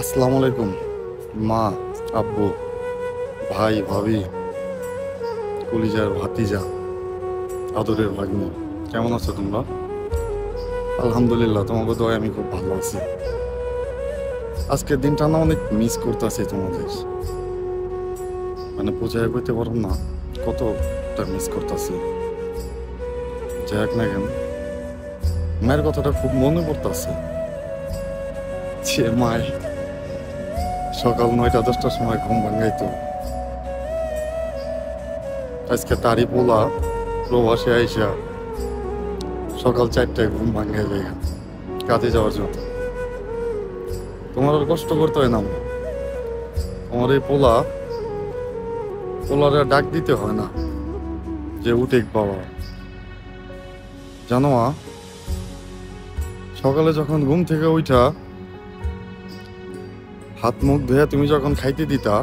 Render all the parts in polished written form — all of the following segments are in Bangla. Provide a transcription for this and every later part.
আসসালামু আলাইকুম। মা, আব্বু, ভাই, ভাবি, কলিজার ভাতিজা, আদরের ভাগ্নি, কেমন আছো তোমরা? আলহামদুলিল্লাহ, তোমাকে দয়ায় আমি খুব ভালো আছি। আজকের দিনটা না অনেক মিস করতেছি তোমাদের, মানে বোঝায় কইতে পারো না কতটা মিস করতেছি। যাক না কেন, মায়ের কথাটা খুব মনে পড়তেছে। যে মায় সকাল 9টা-10টার সময় ঘুম ভাঙাইতো, আজকে তারই পোলা প্রবাসে আইসা সকাল 4টায় ঘুম ভাঙাই যায় কাজে যাওয়ার জন্য। তোমার আর কষ্ট করতে হয় না, তোমার এই পোলারে ডাক দিতে হয় না যে উঠে বাবা। জানো মা, সকালে যখন ঘুম থেকে উঠা হাত মুখ ধুয়ে তুমি যখন খাইতে দিতা,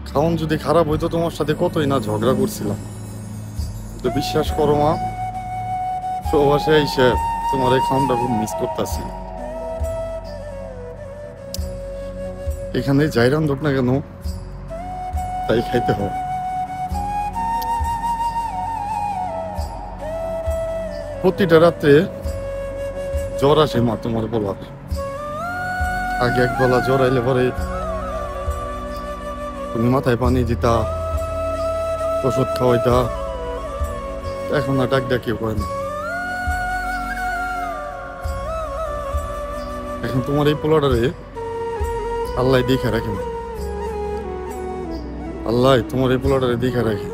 খাওন যদি খারাপ হইতো তোমার সাথে কতই না ঝগড়া করছিলাম। তো বিশ্বাস করো মা, প্রবাসে আইসে তোমার এই খাওনটা খুব মিস করতেছি। এখানে যাই রান্ধুক না কেন তাই খাইতে হয়। প্রতিটা রাত্রে জ্বর আসে মা তোমার বলার আগে। এক বেলা জ্বর আইলে পরে তুমি মাথায় পানি দিতা, ওষুধ খাওয়াইতা, এখন আর ডাক ডাকিও করে না। এখন তোমার এই পোলাটারে আল্লাহ দেখে রাখে না, আল্লাহ তোমার এই পোলাটারে দেখে রাখে।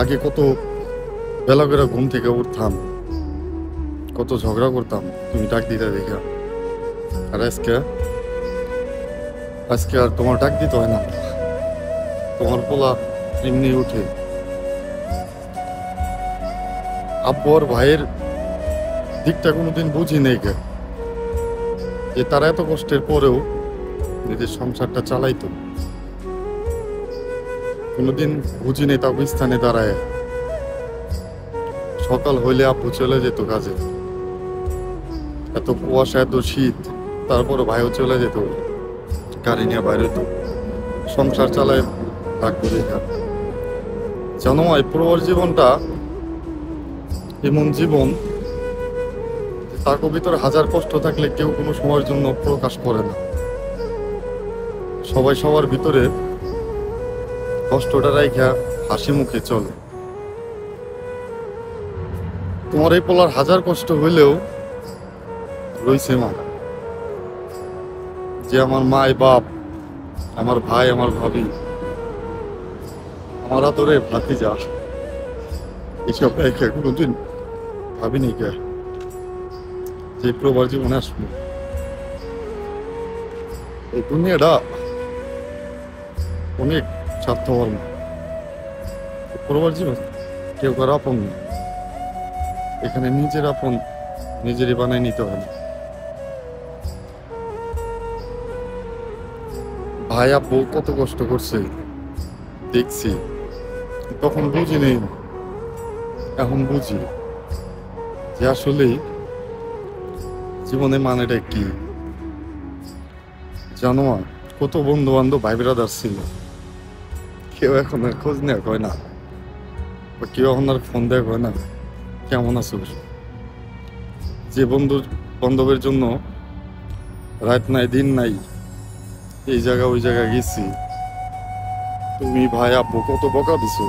আগে কত বেলা করে ঘুম থেকে উঠতাম, কত ঝগড়া করতাম তুমি ডাক দিতে দেখা। আর আজকে আর তোমার ডাক দিতে হয় না, তোমার পোলা এমনি উঠে। আব্বু আর ভাইয়ের দিকটা কোনোদিন বুঝি নেই কে, যে তারা এত কষ্টের পরেও নিজের সংসারটা চালাইতো। কোনোদিন বুঝি নেই তাও স্থানে দাঁড়ায়। সকাল হইলে আব্বু চলে যেত কাজে, এত কুয়াশা এত শীত, তারপরে ভাইও চলে যেত গাড়ি নিয়ে বাইরে, তো সংসার চালায় থাকবো দেখা। জানো এই প্রবাস জীবনটা এমন জীবন, তার ভিতরে হাজার কষ্ট থাকলে কেউ কোনো সময়ের জন্য প্রকাশ করে না। সবাই সবার ভিতরে কষ্টটা রাইখা হাসি মুখে চলে। তোমার এই পোলার হাজার কষ্ট হইলেও রইছে মা, যে আমার মাই বাপ, আমার ভাই, আমার ভাবি, আমার আদরে ভাতিজা, এইসব রেখে কোনোদিন ভাবিনি কে যে প্রবাস জীবনে আসবো। এই দুনিয়াটা অনেক স্বার্থপর, প্রবাস জীবন কেউ কারো আপন না। এখানে নিজের আপন নিজেরই বানায় নিতে হয়। ভাই আব্বু কত কষ্ট করছে দেখছি, তখন বুঝিনি, এখন বুঝি যে আসলে জীবনে মানেটা কি। জানো কত বন্ধু বান্ধব ভাই ব্রাদার ছিল, কেউ এখন আর খোঁজ নেওয়া হয় না, বা কেউ এখন আর ফোন দেওয়া হয় না কেমন আছো। যে বান্ধবের জন্য রাত নাই দিন নাই এই জায়গা ওই জায়গা গেছি, তুমি ভাই আব্বু কত বকা দিছো,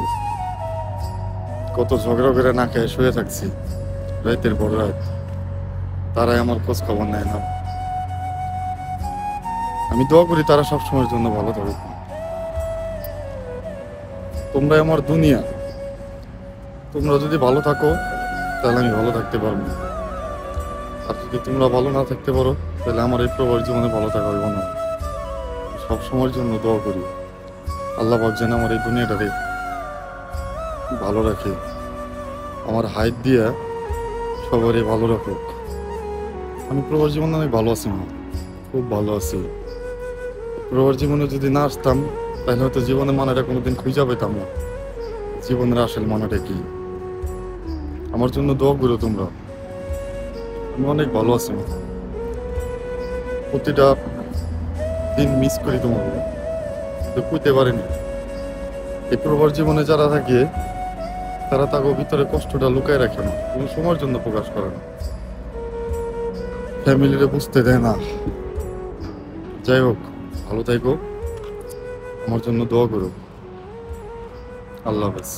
কত ঝগড়া করে না খেয়ে শুয়ে থাকছি রাতের পর রাত, তারাই আমার খোঁজ খবর নেয় না। আমি দোয়া করি তারা সবসময়ের জন্য ভালো থাকুক। তোমরা আমার দুনিয়া, তোমরা যদি ভালো থাকো তাহলে আমি ভালো থাকতে পারবো, আর যদি তোমরা ভালো না থাকতে পারো তাহলে আমার এই প্রবাস জীবনে ভালো থাকা হইব না। সবসময়ের জন্য দোয়া করি আল্লাহ পাক যেন আমার এই দুনিয়াটাকে ভালো রাখে, আমার হাইট দিয়ে সবারই ভালো রাখুক। আমি প্রবাস জীবনে অনেক ভালো আছি মা, খুব ভালো আছি। প্রবাস জীবনে যদি না আসতাম তাহলে হয়তো জীবনের মানেটা কোনোদিন খুঁজে পেতাম না, জীবনের আসল মানেটা কি। আমার জন্য দোয়া করো তোমরা। আমি অনেক ভালো আছি, প্রতিটা দিন মিস করি তোমাকে, তো কইতে পারিনি। এই প্রবার জীবনে যারা থাকে তারা তাকে ভিতরে কষ্টটা লুকায় রাখে না, কোনো সময়ের জন্য প্রকাশ করে না, ফ্যামিলিরে বুঝতে দেয় না। যাই হোক, ভালো থাকো, আমার জন্য দোয়া করো। আল্লাহ হাফেজ।